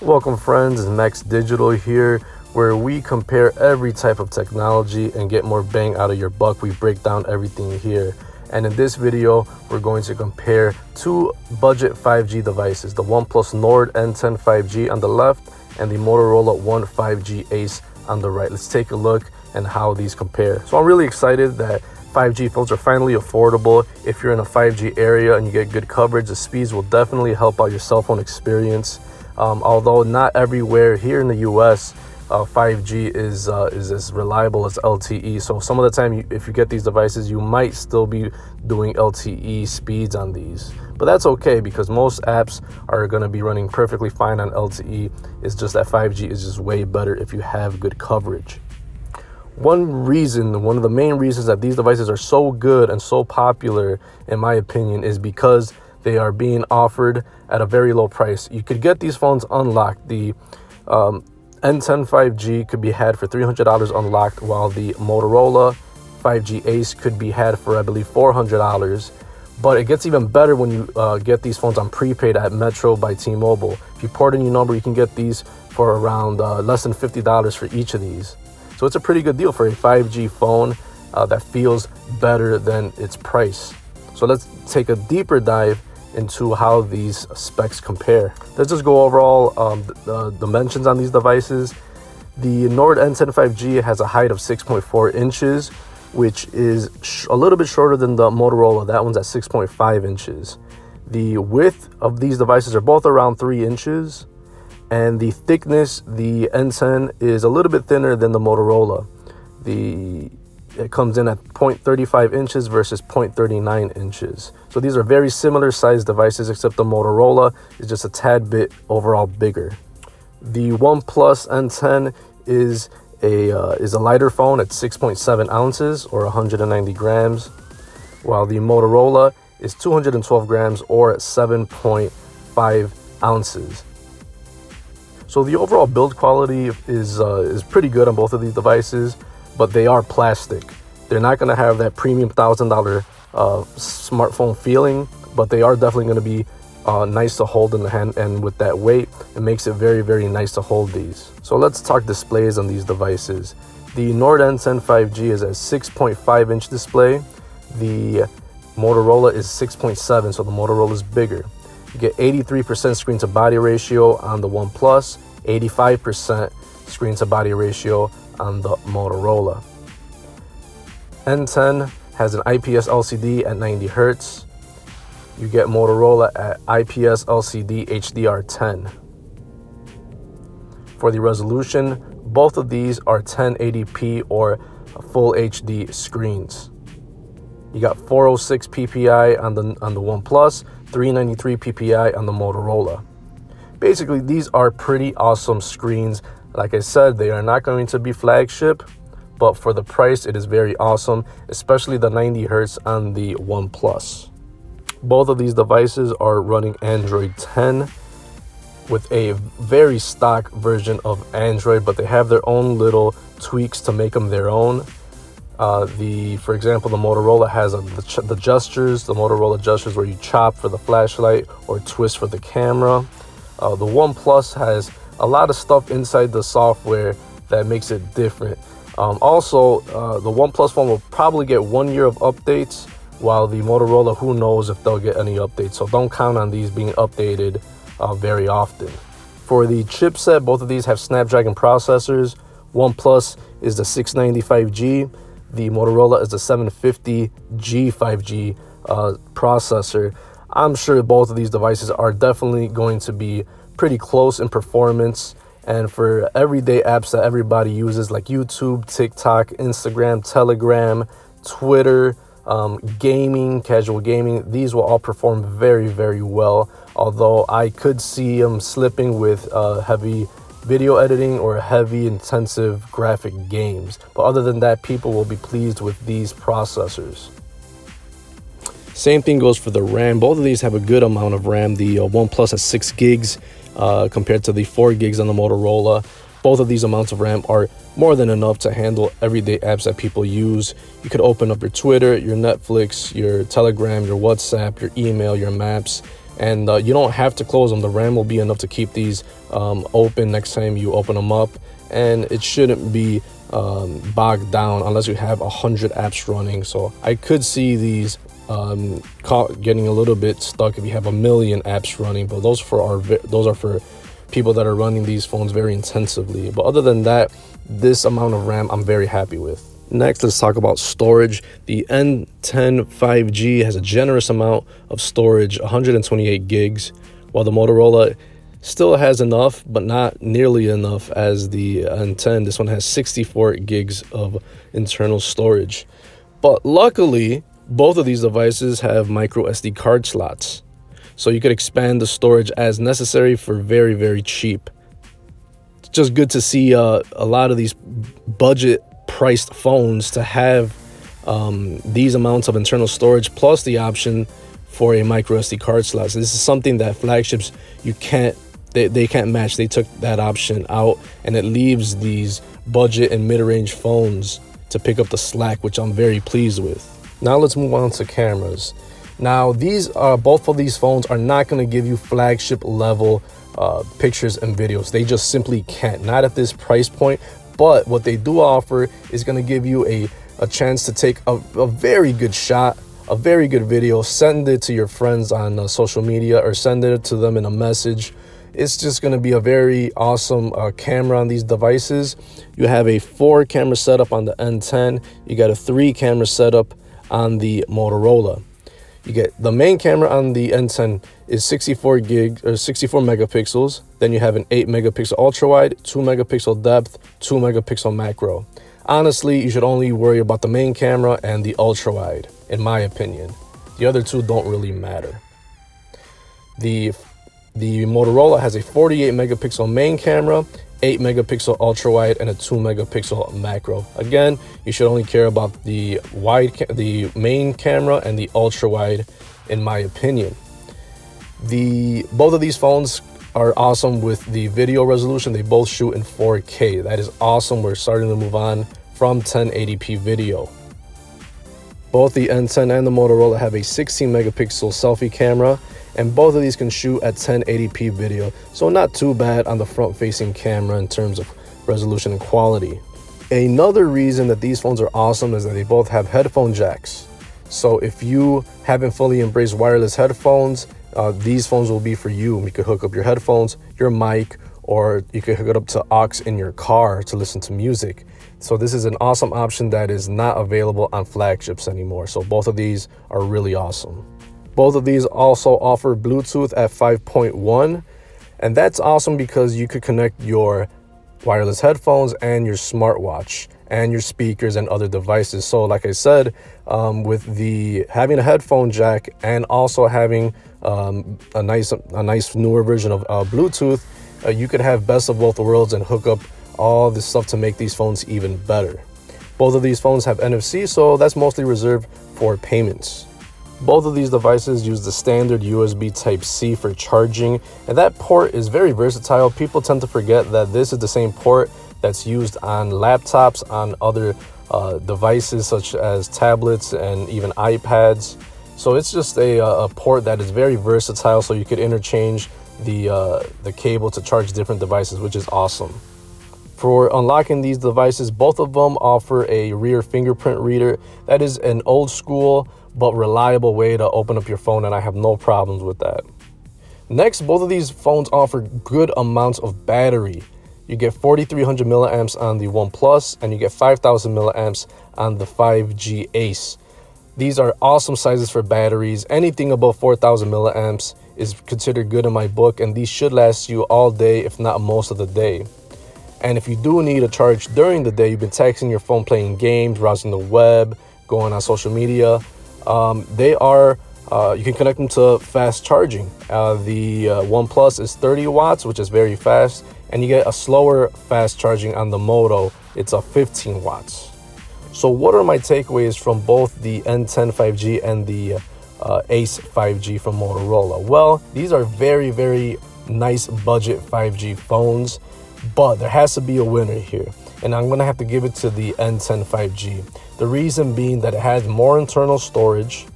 Welcome friends, it's itsMaxDigital here, where we compare every type of technology and get more bang out of your buck. We break down everything here. And in this video, we're going to compare two budget 5G devices, the OnePlus Nord N10 5G on the left and the Motorola One 5G Ace on the right. Let's take a look and how these compare. So I'm really excited that 5G phones are finally affordable. If you're in a 5G area and you get good coverage, the speeds will definitely help out your cell phone experience. Although not everywhere here in the US 5G is as reliable as LTE. So some of the time, if you get these devices, you might still be doing LTE speeds on these. But that's okay because most apps are going to be running perfectly fine on LTE. It's just that 5G is just way better if you have good coverage. One of the main reasons that these devices are so good and so popular, in my opinion, is because they are being offered at a very low price. You could get these phones unlocked. The N10 5G could be had for $300 unlocked, while the Motorola 5G Ace could be had for, I believe, $400. But it gets even better when you get these phones on prepaid at Metro by T-Mobile. If you port in your number, you can get these for around less than $50 for each of these. So it's a pretty good deal for a 5G phone that feels better than its price. So let's take a deeper dive into how these specs compare. Let's just go over all the dimensions on these devices. The Nord N10 5G has a height of 6.4 inches, which is a little bit shorter than the Motorola. That one's at 6.5 inches. The width of these devices are both around 3 inches, and the thickness, the N10 is a little bit thinner than the Motorola. It comes in at 0.35 inches versus 0.39 inches. So these are very similar sized devices, except the Motorola is just a tad bit overall bigger. The OnePlus N10 is a lighter phone at 6.7 ounces or 190 grams, while the Motorola is 212 grams or 7.5 ounces. So the overall build quality is pretty good on both of these devices, but they are plastic. They're not going to have that premium $1,000 smartphone feeling, but they are definitely going to be nice to hold in the hand, and with that weight, it makes it very, very nice to hold these. So let's talk displays on these devices. The Nord N10 5G is a 6.5 inch display. The Motorola is 6.7, so the Motorola is bigger. You get 83% screen to body ratio on the OnePlus, 85% screen to body ratio on the Motorola. N10 has an IPS LCD at 90 Hz. You get Motorola at IPS LCD HDR10. For the resolution, both of these are 1080p or full HD screens. You got 406 ppi on the OnePlus, 393 ppi on the Motorola. Basically, these are pretty awesome screens. Like I said, they are not going to be flagship, but for the price, it is very awesome, especially the 90 Hz on the OnePlus. Both of these devices are running Android 10 with a very stock version of Android, but they have their own little tweaks to make them their own. For example, the Motorola has the gestures, the Motorola gestures where you chop for the flashlight or twist for the camera. The OnePlus has a lot of stuff inside the software that makes it different. Also, the OnePlus phone will probably get 1 year of updates, while the Motorola, who knows if they'll get any updates. So don't count on these being updated very often. For the chipset, both of these have Snapdragon processors. OnePlus is the 695G. The Motorola is the 750G 5G processor. I'm sure both of these devices are definitely going to be pretty close in performance. And for everyday apps that everybody uses, like YouTube, TikTok, Instagram, Telegram, Twitter, gaming, casual gaming, these will all perform very, very well. Although I could see them slipping with heavy video editing or heavy intensive graphic games. But other than that, people will be pleased with these processors. Same thing goes for the RAM. Both of these have a good amount of RAM. The OnePlus has 6 gigs compared to the 4 gigs on the Motorola. Both of these amounts of RAM are more than enough to handle everyday apps that people use. You could open up your Twitter, your Netflix, your Telegram, your WhatsApp, your email, your maps, and you don't have to close them. The RAM will be enough to keep these open next time you open them up, and it shouldn't be bogged down unless you have 100 apps running. So I could see these getting a little bit stuck if you have 1,000,000 apps running, but those are for people that are running these phones very intensively. But other than that, this amount of RAM I'm very happy with. Next, let's talk about storage. The N10 5G has a generous amount of storage, 128 gigs, while the Motorola still has enough, but not nearly enough as the N10. This one has 64 gigs of internal storage. But luckily, both of these devices have micro SD card slots, so you could expand the storage as necessary for very, very cheap. It's just good to see a lot of these budget priced phones to have these amounts of internal storage plus the option for a micro SD card slot. So this is something that flagships they can't match. They took that option out, and it leaves these budget and mid-range phones to pick up the slack, which I'm very pleased with. Now let's move on to cameras. Now both of these phones are not going to give you flagship level pictures and videos. They just simply can't, not at this price point. But what they do offer is going to give you a chance to take a very good shot, a very good video, send it to your friends on social media, or send it to them in a message. It's just going to be a very awesome camera on these devices. You have a 4 camera setup on the N10. You got a 3 camera setup on the Motorola. You get the main camera on the N10 is 64 megapixels. Then you have an 8 megapixel ultra wide, 2 megapixel depth, 2 megapixel macro. Honestly, you should only worry about the main camera and the ultra wide, in my opinion. The other two don't really matter. The Motorola has a 48 megapixel main camera, 8 megapixel ultra wide, and a 2 megapixel macro. Again, you should only care about the main camera and the ultra wide, in my opinion. Both of these phones are awesome with the video resolution. They both shoot in 4K. That is awesome. We're starting to move on from 1080p video. Both the N10 and the Motorola have a 16 megapixel selfie camera, and both of these can shoot at 1080p video, so not too bad on the front-facing camera in terms of resolution and quality. Another reason that these phones are awesome is that they both have headphone jacks. So if you haven't fully embraced wireless headphones, these phones will be for you. You could hook up your headphones, your mic, or you could hook it up to aux in your car to listen to music. So this is an awesome option that is not available on flagships anymore. So both of these are really awesome. Both of these also offer Bluetooth at 5.1, and that's awesome because you could connect your wireless headphones and your smartwatch and your speakers and other devices. So like I said, with having a headphone jack and also having a nice newer version of Bluetooth, you could have best of both worlds and hook up all this stuff to make these phones even better. Both of these phones have NFC, so that's mostly reserved for payments. Both of these devices use the standard USB Type-C for charging, and that port is very versatile. People tend to forget that this is the same port that's used on laptops, on other devices such as tablets and even iPads. So it's just a port that is very versatile, so you could interchange the cable to charge different devices, which is awesome. For unlocking these devices, both of them offer a rear fingerprint reader. That is an old school but reliable way to open up your phone, and I have no problems with that. Next, both of these phones offer good amounts of battery. You get 4,300 milliamps on the OnePlus, and you get 5,000 milliamps on the 5G Ace. These are awesome sizes for batteries. Anything above 4,000 milliamps is considered good in my book, and these should last you all day, if not most of the day. And if you do need a charge during the day, you've been texting your phone, playing games, browsing the web, going on social media, you can connect them to fast charging. The OnePlus is 30 watts, which is very fast, and you get a slower fast charging on the Moto. It's 15 watts. So what are my takeaways from both the N10 5G and the Ace 5G from Motorola? Well, these are very, very nice budget 5G phones, but there has to be a winner here, and I'm going to have to give it to the N10 5G. The reason being that it has more internal storage,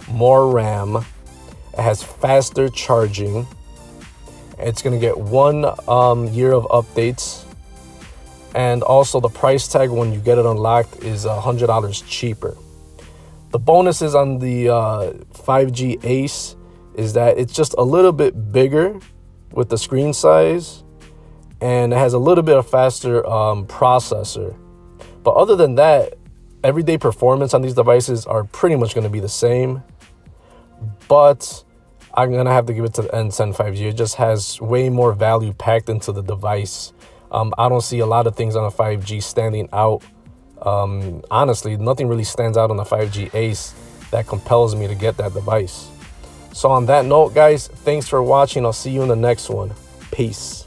more RAM, It has faster charging. It's going to get 1 year of updates. And also the price tag when you get it unlocked is $100 cheaper. The bonuses on the 5G Ace is that it's just a little bit bigger with the screen size, and it has a little bit of faster processor. But other than that, everyday performance on these devices are pretty much going to be the same. But I'm going to have to give it to the N10 5G. It just has way more value packed into the device. I don't see a lot of things on a 5G standing out. Honestly, nothing really stands out on the 5G Ace that compels me to get that device. So on that note, guys, thanks for watching. I'll see you in the next one. Peace.